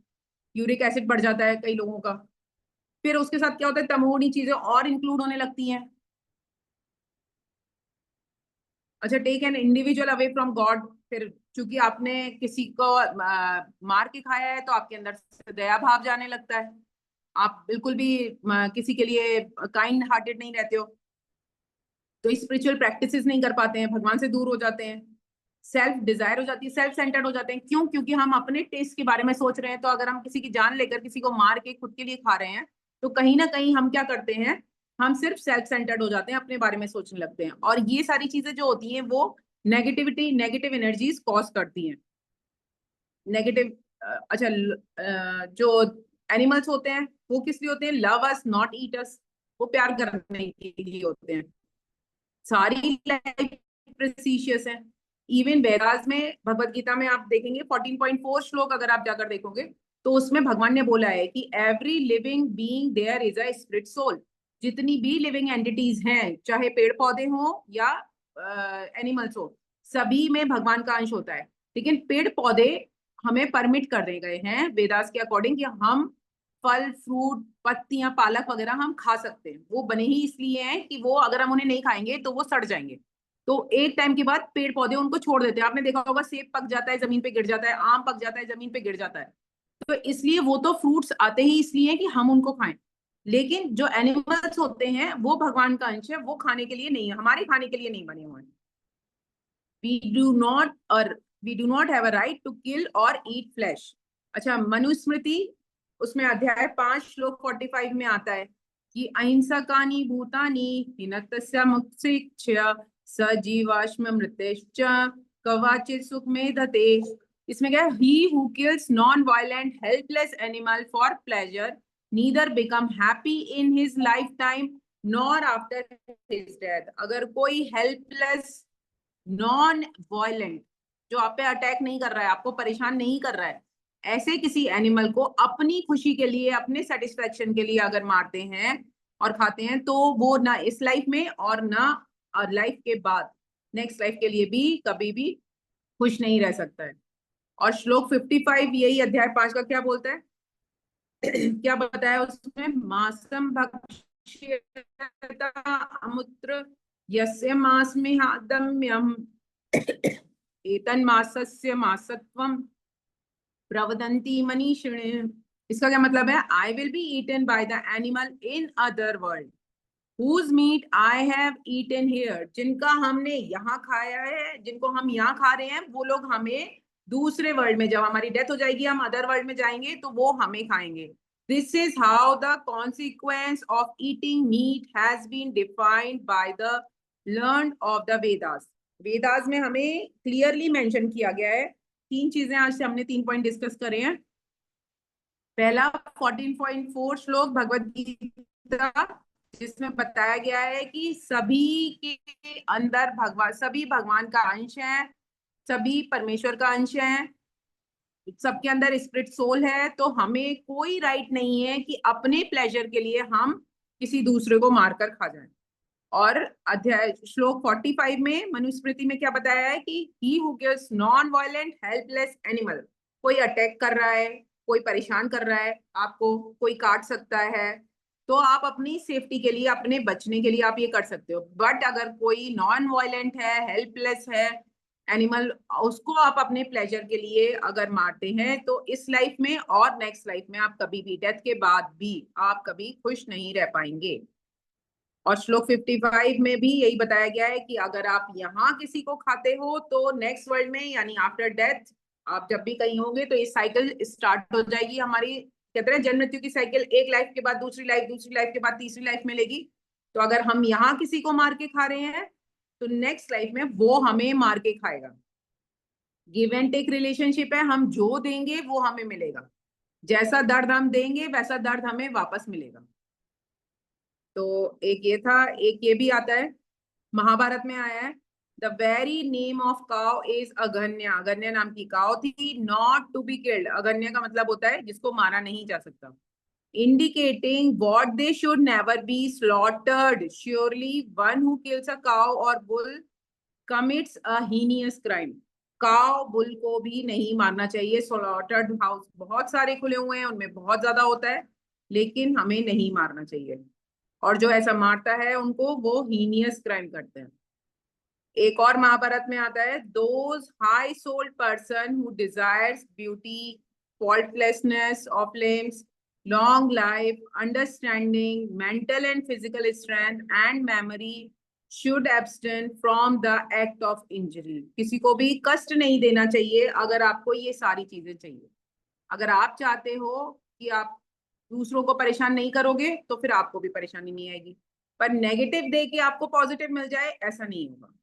यूरिक एसिड बढ़ जाता है कई लोगों का। फिर उसके साथ क्या होता है, तमोगुणी चीजें और इंक्लूड होने लगती हैं। अच्छा, take an individual away from God. फिर चूंकि आपने किसी को मार के खाया है, तो आपके अंदर से दया भाव जाने लगता है। आप बिल्कुल भी किसी के लिए काइंड हार्टेड नहीं रहते हो, तो स्पिरिचुअल प्रैक्टिसेस नहीं कर पाते हैं, भगवान से दूर हो जाते हैं। सेल्फ डिजायर हो जाती है, सेल्फ सेंटर्ड हो जाते हैं। क्यों? क्योंकि हम अपने टेस्ट के बारे में सोच रहे हैं। तो अगर हम किसी की जान लेकर किसी को मार के खुद के लिए खा रहे हैं, तो कहीं ना कहीं हम क्या करते हैं, हम सिर्फ सेल्फ सेंटर्ड हो जाते हैं, अपने बारे में सोचने लगते हैं। और ये सारी चीजें जो होती हैं वो नेगेटिविटी, नेगेटिव एनर्जीज कॉज करती हैं। नेगेटिव, अच्छा, जो एनिमल्स होते हैं वो किस लिए होते हैं? लव अस नॉट ईट अस। वो प्यार करने के लिए होते हैं। सारी लाइफ प्रेसिशियस है। इवन वेदास में, भगवत गीता में आप देखेंगे 14.4 श्लोक अगर आप जाकर देखोगे, तो उसमें भगवान ने बोला है कि every living being there is a spirit soul. जितनी भी लिविंग एंटिटीज हैं, चाहे पेड़ पौधे हों या एनिमल्स हो, सभी में भगवान का अंश होता है। लेकिन पेड़ पौधे हमें परमिट कर रहे गए हैं वेदास के अकॉर्डिंग कि हम फल, फ्रूट, पत्तियां, पालक वगैरह हम खा सकते हैं। वो बने ही इसलिए हैं कि वो अगर हम उन्हें नहीं खाएंगे तो वो सड़ जाएंगे। तो एक टाइम के बाद पेड़ पौधे उनको छोड़ देते हैं। आपने देखा होगा, सेब पक जाता है जमीन पे गिर जाता है, आम पक जाता है जमीन पे गिर जाता है। तो इसलिए वो तो फ्रूट्स आते ही इसलिए कि हम उनको खाएं। लेकिन जो एनिमल्स होते हैं वो भगवान का अंश है, वो खाने के लिए नहीं है, हमारे खाने के लिए नहीं बने हुए हैं। वी डू नॉट और we do not have a right to kill और ईट फ्लैश। अच्छा, मनुस्मृति, उसमें अध्याय 5 श्लोक 45 में आता है कि अहिंसकानि भूतानि हिनस्तस्य मुक्षिक्ष्य सजीवाश्म मृतेश्च कवाचित् सुखमेधते। इसमें क्या है? He who kills non violent helpless animal for pleasure neither become happy in his life time nor after his death. अगर कोई हेल्पलेस, नॉन वायलेंट, जो आप पे अटैक नहीं कर रहा है, आपको परेशान नहीं कर रहा है, ऐसे किसी एनिमल को अपनी खुशी के लिए, अपने सेटिस्फेक्शन के लिए अगर मारते हैं और खाते हैं, तो वो ना इस लाइफ में और ना लाइफ के बाद, नेक्स्ट लाइफ के लिए भी कभी भी खुश नहीं रह सकता है। और श्लोक 55 यही अध्याय 5 का क्या बोलता है? क्या बताया उसमें? मांसम भक्ष्यता अमुत्र यस्य मांसमिहादम्यम एतन्मासस्य मासत्वम प्रवदन्ति मनीषिणे। इसका क्या मतलब है? I will be eaten by the animal in other world whose meat I have eaten here। जिनका हमने यहाँ खाया है, जिनको हम यहाँ खा रहे हैं, वो लोग हमें दूसरे वर्ल्ड में, जब हमारी डेथ हो जाएगी, हम अदर वर्ल्ड में जाएंगे, तो वो हमें खाएंगे। This is how the consequence of eating meat has been defined by the learn of the Vedas. Vedas में हमें क्लियरली मेंशन किया गया है। 3 चीजें आज से हमने 3 पॉइंट डिस्कस करे हैं। पहला 14.4 श्लोक भगवत गीता, जिसमें बताया गया है कि सभी के अंदर भगवान, सभी भगवान का अंश है, सभी परमेश्वर का अंश है, सबके अंदर स्पिरिट सोल है। तो हमें कोई राइट नहीं है कि अपने प्लेजर के लिए हम किसी दूसरे को मारकर खा जाएं। और अध्याय श्लोक 45 में मनुस्मृति में क्या बताया है कि he who gives non violent helpless animal, कोई अटैक कर रहा है, कोई परेशान कर रहा है आपको, कोई काट सकता है, तो आप अपनी सेफ्टी के लिए, अपने बचने के लिए आप ये कर सकते हो। बट अगर कोई नॉन वायलेंट है, हेल्पलेस है एनिमल, उसको आप अपने प्लेजर के लिए अगर मारते हैं, तो इस लाइफ में और नेक्स्ट लाइफ में आप कभी भी, डेथ के बाद भी, आप कभी खुश नहीं रह पाएंगे। और श्लोक 55 में भी यही बताया गया है कि अगर आप यहाँ किसी को खाते हो, तो नेक्स्ट वर्ल्ड में, यानी आफ्टर डेथ, आप जब भी कहीं होंगे, तो ये साइकिल स्टार्ट हो जाएगी हमारी। कहते हैं जन्म मृत्यु की साइकिल, एक लाइफ के बाद दूसरी लाइफ, दूसरी लाइफ के बाद तीसरी लाइफ मिलेगी। तो अगर हम यहाँ किसी को मार के खा रहे हैं, तो नेक्स्ट लाइफ में वो हमें मार के खाएगा। गिव एंड टेक रिलेशनशिप है, हम जो देंगे वो हमें मिलेगा। जैसा दर्द हम देंगे वैसा दर्द हमें वापस मिलेगा। तो एक ये था, एक ये भी आता है, महाभारत में आया है। The very name of cow is अगन्या। अगन्या नाम की काउ थी, नॉट टू बी किल्ड। अगन्या का मतलब होता है जिसको मारा नहीं जा सकता। indicating what they should never be slaughtered. Surely one who kills a cow or bull commits a heinous crime. काव बुल को भी नहीं मारना चाहिए. स्लॉटर्ड हाउस बहुत सारे खुले हुए हैं, उनमें बहुत ज्यादा होता है, लेकिन हमें नहीं मारना चाहिए. और जो ऐसा मारता है उनको वो हीनियस क्राइम करते हैं. एक और महाभारत में आता है, those high sold person who desires beauty, faultlessness of limbs, long life, understanding, mental and physical strength and memory should abstain from the act of injury. किसी को भी कष्ट नहीं देना चाहिए. अगर आपको ये सारी चीजें चाहिए, अगर आप चाहते हो कि आप दूसरों को परेशान नहीं करोगे, तो फिर आपको भी परेशानी नहीं आएगी. पर नेगेटिव दे के आपको पॉजिटिव मिल जाए, ऐसा नहीं होगा.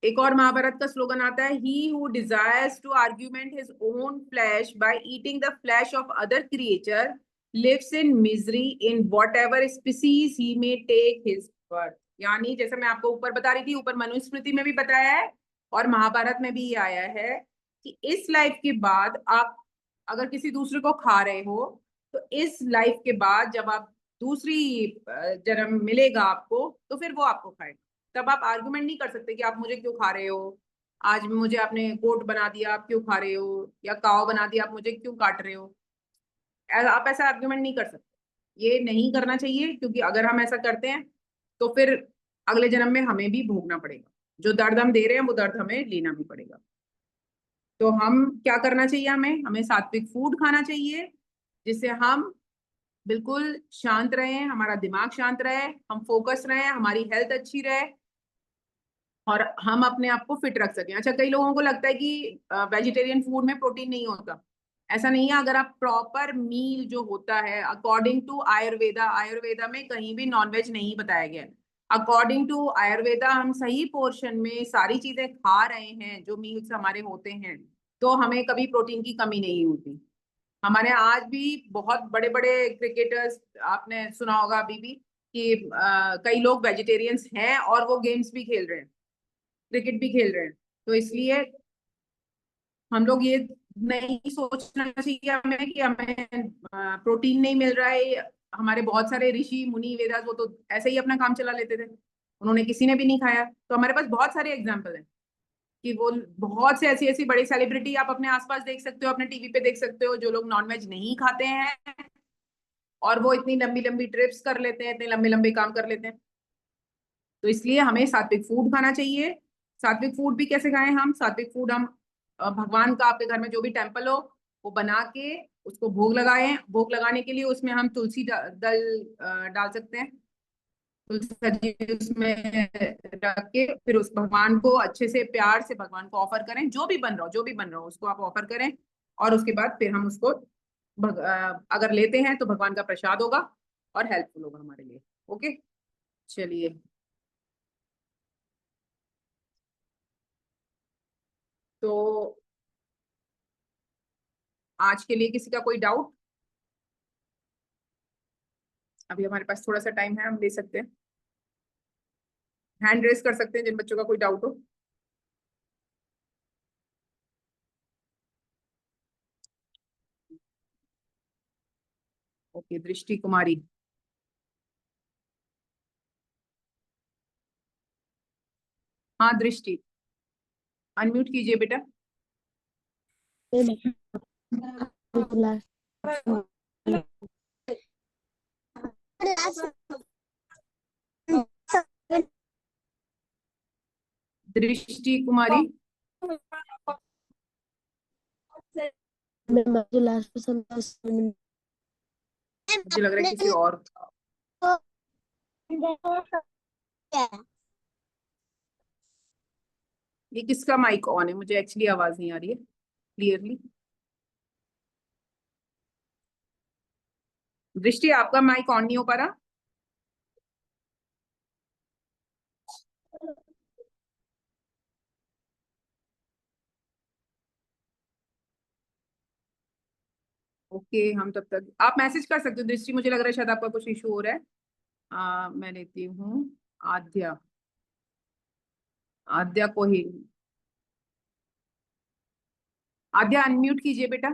एक और महाभारत का स्लोगन आता है, he who desires to argument his own flesh by eating the flesh of other creature lives in misery in whatever species he may take his birth. यानी जैसे मैं आपको ऊपर बता रही थी, ऊपर मनुस्मृति में भी बताया है और महाभारत में भी ये आया है कि इस लाइफ के बाद आप अगर किसी दूसरे को खा रहे हो, तो इस लाइफ के बाद जब आप दूसरी जन्म मिलेगा आपको, तो फिर वो आपको खाएगा. तब आप आर्गुमेंट नहीं कर सकते कि आप मुझे क्यों खा रहे हो, आज मुझे आपने गोट बना दिया आप क्यों खा रहे हो, या काव बना दिया आप मुझे क्यों काट रहे हो. आप ऐसा आर्गुमेंट नहीं कर सकते. ये नहीं करना चाहिए, क्योंकि अगर हम ऐसा करते हैं तो फिर अगले जन्म में हमें भी भोगना पड़ेगा. जो दर्द हम दे रहे हैं वो दर्द हमें लेना भी पड़ेगा. तो हम क्या करना चाहिए, हमें हमें सात्विक फूड खाना चाहिए, जिससे हम बिल्कुल शांत रहें, हमारा दिमाग शांत रहे, हम फोकस रहें, हमारी हेल्थ अच्छी रहे और हम अपने आप को फिट रख सकें. अच्छा, कई लोगों को लगता है कि वेजिटेरियन फूड में प्रोटीन नहीं होता. ऐसा नहीं है. अगर आप प्रॉपर मील जो होता है अकॉर्डिंग टू आयुर्वेदा, आयुर्वेदा में कहीं भी नॉनवेज नहीं बताया गया. अकॉर्डिंग टू आयुर्वेदा हम सही पोर्शन में सारी चीजें खा रहे हैं जो मील्स हमारे होते हैं, तो हमें कभी प्रोटीन की कमी नहीं होती. हमारे आज भी बहुत बड़े बड़े क्रिकेटर्स, आपने सुना होगा अभी भी कि कई लोग वेजिटेरियंस हैं और वो गेम्स भी खेल रहे हैं, क्रिकेट भी खेल रहे हैं. तो इसलिए हम लोग ये नहीं सोचना चाहिए हमें कि हमें प्रोटीन नहीं मिल रहा है. हमारे बहुत सारे ऋषि मुनि वेदास वो तो ऐसे ही अपना काम चला लेते थे, उन्होंने किसी ने भी नहीं खाया. तो हमारे पास बहुत सारे एग्जाम्पल हैं कि वो बहुत से ऐसी ऐसी बड़ी सेलिब्रिटी आप अपने आसपास देख सकते हो, अपने टीवी पे देख सकते हो, जो लोग नॉनवेज नहीं खाते हैं और वो इतनी लंबी लंबी ट्रिप्स कर लेते हैं, इतने लंबे लंबे काम कर लेते हैं. तो इसलिए हमें सात्विक फूड खाना चाहिए. सात्विक फूड भी कैसे खाएं हम? सात्विक फूड हम भगवान का, आपके घर में जो भी टेम्पल हो वो बना के उसको भोग लगाएं. भोग लगाने के लिए उसमें हम तुलसी दल डाल सकते हैं. तुलसी सजी उसमें रख के फिर उस भगवान को अच्छे से प्यार से भगवान को ऑफर करें. जो भी बन रहा हो, जो भी बन रहा हो उसको आप ऑफर करें. और उसके बाद फिर हम उसको अगर लेते हैं तो भगवान का प्रसाद होगा और हेल्पफुल होगा हमारे लिए. ओके, चलिए. तो आज के लिए किसी का कोई डाउट? अभी हमारे पास थोड़ा सा टाइम है, हम ले सकते हैं. हैंड रेस कर सकते हैं जिन बच्चों का कोई डाउट हो. ओके, दृष्टि कुमारी. हाँ दृष्टि, अनम्यूट कीजिए बेटा. दृष्टि कुमारी. मुझे लग रहा है किसी और. ये किसका माइक ऑन है? मुझे एक्चुअली आवाज नहीं आ रही है क्लियरली. दृष्टि, आपका माइक ऑन नहीं हो पा रहा. ओके, हम तब तक आप मैसेज कर सकते हो दृष्टि. मुझे लग रहा है शायद आपका कुछ इशू हो रहा है. मैं लेती हूँ आद्या. आद्या को ही, आद्या अनम्यूट कीजिए बेटा.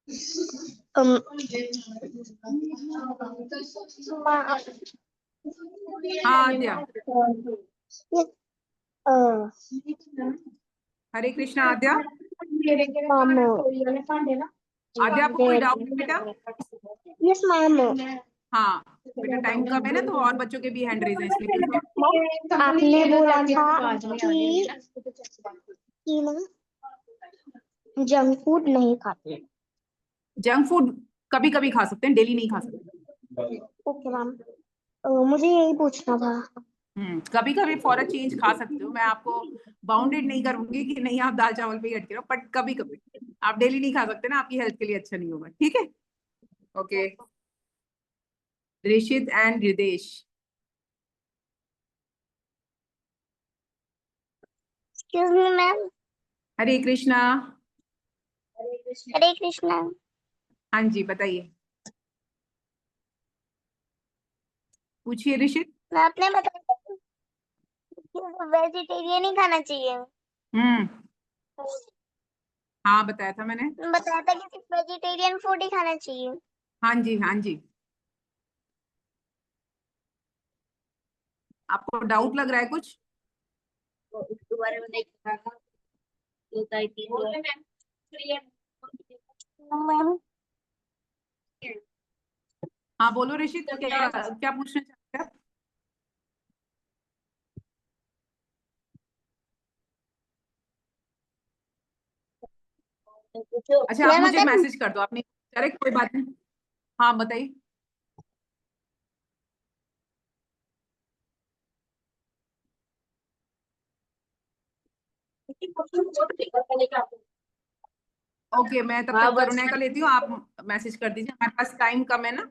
um, हाँ आद्या। uh, हरे कृष्णा आद्या। mom. आद्या आपको कोई डाउट है बेटा? Yes, mom. हाँ बेटा, टाइम कम है ना, तो और बच्चों के भी हैंड रेज है, इसलिए पूछिए। आपने बोला था कि ना जंक फूड नहीं खाते। जंक फूड कभी कभी खा सकते हैं, डेली नहीं खा सकते। ओके मैम, मुझे यही पूछना था। कभी कभी फॉर अ चेंज खा सकते हो, मैं आपको बाउंडेड नहीं करूंगी कि नहीं आप दाल चावल पे ही अटके रहो, बट कभी कभी। आप डेली नहीं खा सकते ना, आपकी हेल्थ के लिए अच्छा नहीं होगा, ठीक है? Okay. Rishit and Hridesh. Excuse me ma'am. Hare Krishna. Hare Krishna. हाँ जी बताइए, पूछिए ऋषित। मैं आपने बताया कि वेजिटेरियन ही खाना चाहिए। हम्म। हाँ बताया था मैंने। बताया था कि सिर्फ वेजिटेरियन फूड ही खाना चाहिए। हाँ जी हाँ जी। आपको डाउट लग रहा है कुछ? दोबारा में देखा था, बताई थी मैम। हाँ बोलो ऋषित, क्या क्या पूछना चाहते हैं? अच्छा आप मैम मुझे अगर मैसेज कर दो, आपने करेक्ट, कोई बात नहीं। हाँ बताइए। ओके, मैं तब तक करुणा का लेती हूँ, आप मैसेज कर दीजिए, हमारे पास टाइम कम है ना।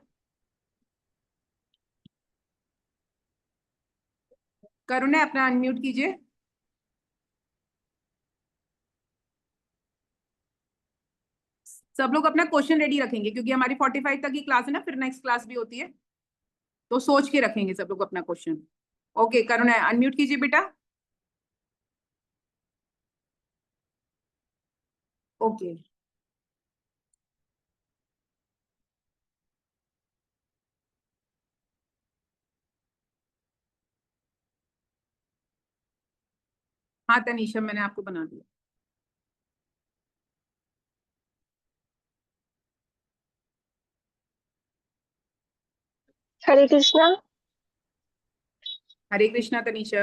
करुणा अपना अनम्यूट कीजिए। सब लोग अपना क्वेश्चन रेडी रखेंगे, क्योंकि हमारी 45 तक की क्लास है ना, फिर नेक्स्ट क्लास भी होती है, तो सोच के रखेंगे सब लोग अपना क्वेश्चन। ओके करुणा अनम्यूट कीजिए बेटा। ओके। हाँ तनीषा, मैंने आपको बना दिया। हरे कृष्णा। हरे कृष्णा तनीषा।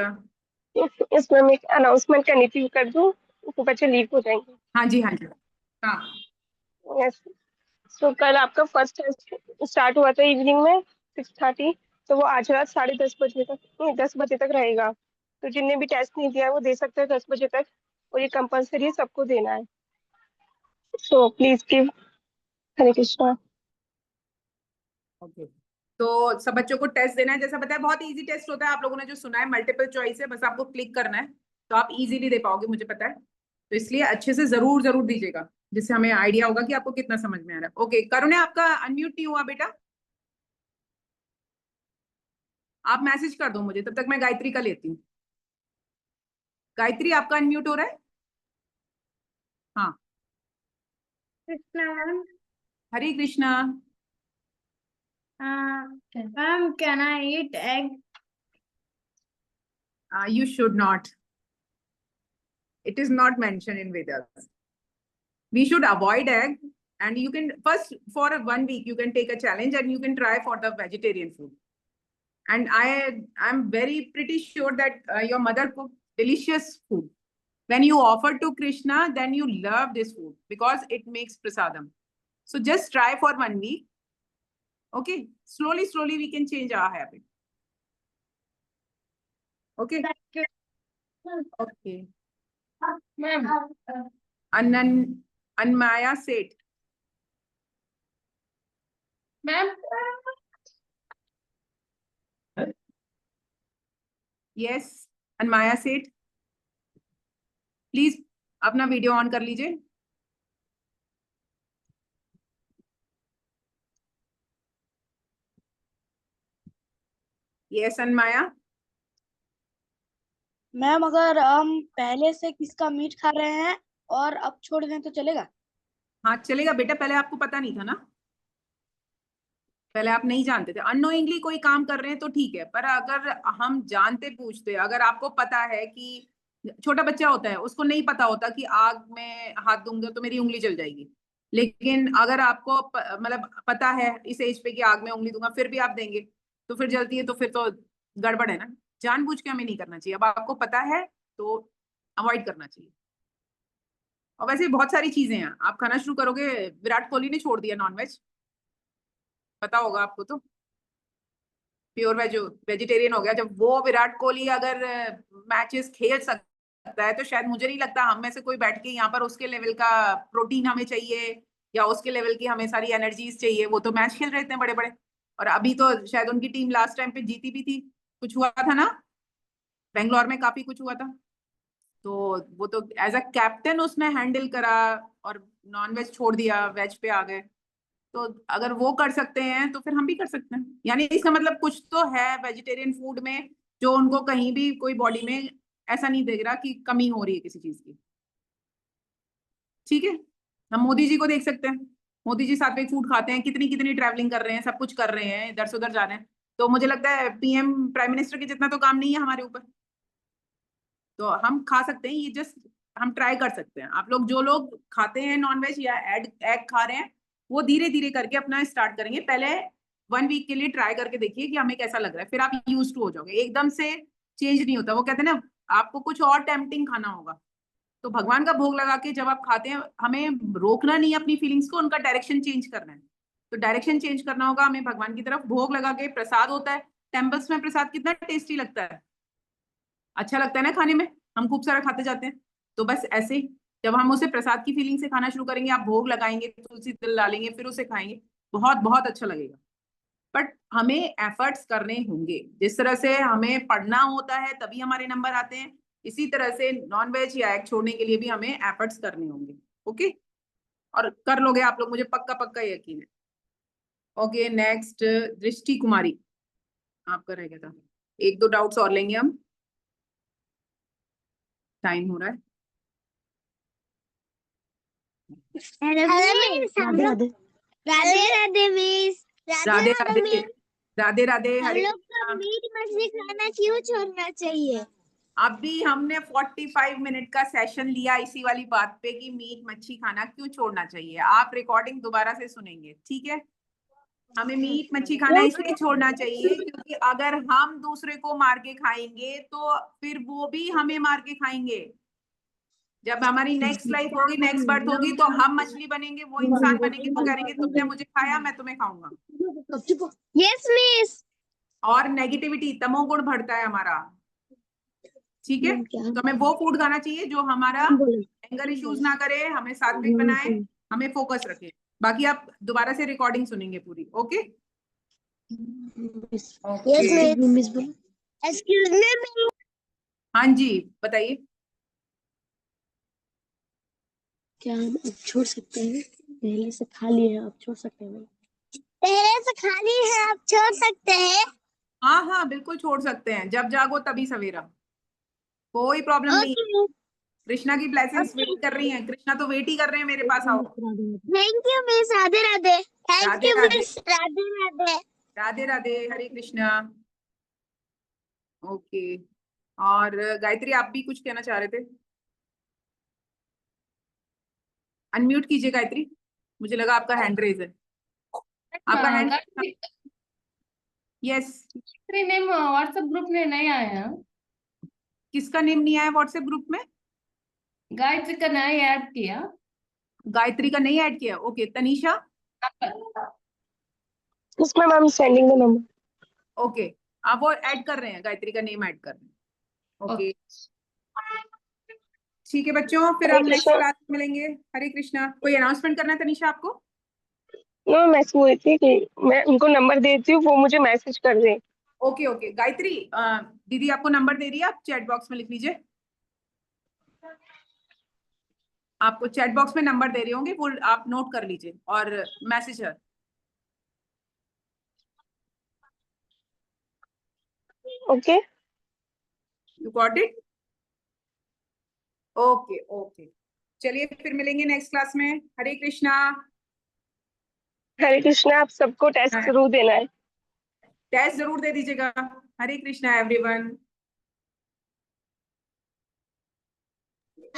इसमें मैं एक अनाउंसमेंट करनी थी, कर दूं तो बच्चे लीव हो जाएंगे। हाँ जी हाँ जी। हाँ। यस। सो कल आपका फर्स्ट टेस्ट स्टार्ट हुआ था इवनिंग में 6:30, तो वो आज रात 10:30 बजे तक, नहीं 10 बजे तक रहेगा। तो जिनने भी टेस्ट नहीं दिया है वो दे सकते हैं 10 बजे तक, और ये कंपलसरी है, सबको देना है। So please give. Hare Krishna. Okay, तो सब बच्चों को टेस्ट देना है, जैसा बताया बहुत इजी टेस्ट होता है, आप लोगों ने जो सुना है मल्टीपल चॉइस है, बस आपको क्लिक करना है, तो आप इजीली दे पाओगे, मुझे पता है, तो इसलिए अच्छे से जरूर जरूर दीजिएगा, जिससे हमें आइडिया होगा कि आपको कितना समझ में आ रहा है। ओके करुणा, आपका अनम्यूट नहीं हुआ बेटा, आप मैसेज कर दो मुझे, तब तक मैं गायत्री का लेती हूँ। गायत्री आपका अनम्यूट हो रहा है? हाँ। Krishna. Hare Krishna. Ma'am can I eat egg? You should not, it is not mention in Vedas, we should avoid egg, and you can first for 1 week you can take a challenge and you can try for the vegetarian food, and I'm very pretty sure that your mother cooked delicious food. When you offer to Krishna, then you love this food because it makes prasadam. So just try for 1 week. Okay, slowly slowly we can change our habit. Okay. Okay. Ma'am Annan Anmaya Seth. Ma'am Yes, Anmaya Seth, please अपना video on कर लीजिए। Yes अनमाया। Ma'am अगर हम पहले से किसका meet खा रहे हैं और अब छोड़ दें तो चलेगा? हाँ चलेगा बेटा, पहले आपको पता नहीं था ना, पहले आप नहीं जानते थे, अननोइंगली कोई काम कर रहे हैं तो ठीक है, पर अगर हम जानते पूछते, अगर आपको पता है कि छोटा बच्चा होता है उसको नहीं पता होता कि आग में हाथ दूंगा तो मेरी उंगली जल जाएगी, लेकिन अगर आपको मतलब पता है इस एज पे कि आग में उंगली दूंगा फिर भी आप देंगे तो फिर जलती है, तो फिर तो गड़बड़ है ना। जानबूझ के हमें नहीं करना चाहिए, अब आपको पता है तो अवॉइड करना चाहिए। और वैसे बहुत सारी चीजें हैं, आप खाना शुरू करोगे, विराट कोहली ने छोड़ दिया नॉनवेज, पता होगा आपको तो, प्योर वेजिटेरियन हो गया। जब वो विराट कोहली अगर मैचेस खेल सकता है तो शायद मुझे नहीं लगता हम में से कोई बैठ के यहाँ पर उसके लेवल का प्रोटीन हमें चाहिए या उसके लेवल की हमें सारी एनर्जीज चाहिए। वो तो मैच खेल रहे थे बड़े बड़े, और अभी तो शायद उनकी टीम लास्ट टाइम पे जीती भी थी, कुछ हुआ था ना, बेंगलोर में काफी कुछ हुआ था। तो वो तो एज अ कैप्टन उसने हैंडल करा और नॉन वेज छोड़ दिया, वेज पे आ गए। तो अगर वो कर सकते हैं तो फिर हम भी कर सकते हैं, यानी इसका मतलब कुछ तो है वेजिटेरियन फूड में जो उनको कहीं भी कोई बॉडी में ऐसा नहीं देख रहा कि कमी हो रही है किसी चीज की। ठीक है, हम मोदी जी को देख सकते हैं, मोदी जी सात्विक फूड खाते हैं, कितनी कितनी ट्रैवलिंग कर रहे हैं, सब कुछ कर रहे हैं, इधर से उधर जा रहे हैं। तो मुझे लगता है पीएम प्राइम मिनिस्टर के जितना तो काम नहीं है हमारे ऊपर। तो हम खा सकते हैं, ये जस्ट हम ट्राई कर सकते हैं। आप लोग जो लोग खाते हैं नॉनवेज या एग एग खा रहे हैं वो धीरे धीरे करके अपना स्टार्ट करेंगे। पहले 1 वीक के लिए ट्राई करके देखिए कि हमें कैसा लग रहा है, फिर आप यूज टू हो जाओगे। एकदम से चेंज नहीं होता, वो कहते हैं ना आपको कुछ और टेम्पटिंग खाना होगा। तो भगवान का भोग लगा के जब आप खाते हैं, हमें रोकना नहीं है अपनी फीलिंग्स को, उनका डायरेक्शन चेंज करना है। तो डायरेक्शन चेंज करना होगा हमें भगवान की तरफ, भोग लगा के प्रसाद होता है। टेम्पल्स में प्रसाद कितना टेस्टी लगता है, अच्छा लगता है ना खाने में, हम खूब सारा खाते जाते हैं। तो बस ऐसे ही जब हम उसे प्रसाद की फीलिंग से खाना शुरू करेंगे, आप भोग लगाएंगे, तुलसी तेल डालेंगे, फिर उसे खाएंगे, बहुत बहुत अच्छा लगेगा। बट हमें एफर्ट्स करने होंगे, जिस तरह से हमें पढ़ना होता है तभी हमारे नंबर आते हैं, इसी तरह से नॉन वेज या एग छोड़ने के लिए भी हमें एफर्ट्स करने होंगे। ओके, और कर लोगे आप लोग, मुझे पक्का पक्का यकीन है। ओके नेक्स्ट, दृष्टि कुमारी, आपका रह गया था। एक दो डाउट्स और लेंगे हम, टाइम हो रहा है। हेलो मिस, हम लोग राधे राधे मिस, राधे राधे राधे राधे, मिस। राधे राधे, हम हरे लोग को कृष्णा। मीट मछली खाना क्यों छोड़ना चाहिए? अभी हमने 45 मिनट का सेशन लिया इसी वाली बात पे कि मीट मच्छी खाना क्यों छोड़ना चाहिए। आप रिकॉर्डिंग दोबारा से सुनेंगे, ठीक है। हमें मीट मच्छी खाना इसलिए छोड़ना चाहिए क्योंकि अगर हम दूसरे को मार के खाएंगे तो फिर वो भी हमें मार के खाएंगे। जब हमारी नेक्स्ट लाइफ होगी, नेक्स्ट बर्थ होगी, तो हम मछली बनेंगे, वो इंसान बनेंगे, वो कहेंगे तुमने मुझे खाया, मैं तुम्हें खाऊंगा। Yes miss. और नेगेटिविटी, तमोगुण बढ़ता है हमारा, ठीक है। तो हमें वो फूड खाना चाहिए जो हमारा एंगर इश्यूज ना करे, हमें सात्विक बनाए, हमें फोकस रखे। बाकी आप दोबारा से रिकॉर्डिंग सुनेंगे पूरी। Okay yes okay, miss. Excuse me. हाँ जी बताइए। क्या हम अब छोड़ सकते हैं? पहले से खा लिए हैं, अब छोड़ सकते हैं? पहले से खाली है, आप छोड़ सकते हैं। हाँ हाँ बिल्कुल छोड़ सकते हैं, जब जागो तभी सवेरा, कोई प्रॉब्लम नहीं है। ओके कृष्णा की ब्लेसिंग्स वेट कर रही हैं, कृष्णा तो वेट ही कर रहे हैं मेरे पास, आओ। Thank you miss, Radhe Radhe. Thank Radhe you Radhe, miss, Radhe Radhe. Radhe Radhe, Hare Krishna. Okay, और गायत्री आप भी कुछ कहना चाह रहे थे, अनम्यूट कीजिए गायत्री, मुझे लगा आपका हैंड रेज है, आपका hand. Yes, name WhatsApp group में नहीं आया। किसका नेम नहीं आया व्हाट्सएप ग्रुप में? गायत्री का नहीं ऐड किया। गायत्री का नहीं ऐड किया, ओके। तनीषा, उसमें ma'am sending the number. Okay, आप वो ऐड कर रहे हैं, गायत्री का नेम ऐड कर रहे हैं, ओके। ठीक है बच्चों, फिर हरे हम नेक्स्ट कृष्णा। क्लास में मिलेंगे। हरे कृष्णा, कोई अनाउंसमेंट करना है तनीषा आपको? नो, मैं सोच रही थी कि मैं उनको नंबर देती हूँ, वो मुझे मैसेज कर दें। ओके ओके गायत्री, दीदी आपको नंबर दे रही है, आप चैट बॉक्स में लिख लीजिए। आपको चैट बॉक्स में नंबर दे रहे होंगे, वो आप नोट कर लीजिए और मैसेज है। Okay. You got it? Okay okay, चलिए फिर मिलेंगे नेक्स्ट क्लास में। हरे कृष्णा। हरे कृष्णा। आप सबको टेस्ट हाँ। जरूर देना है। टेस्ट जरूर दे दीजिएगा। हरे कृष्णा एवरीवन।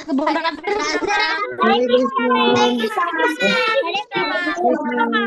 राधे राधे। हरे कृष्णा। हरे कृष्णा। हरे कृष्णा।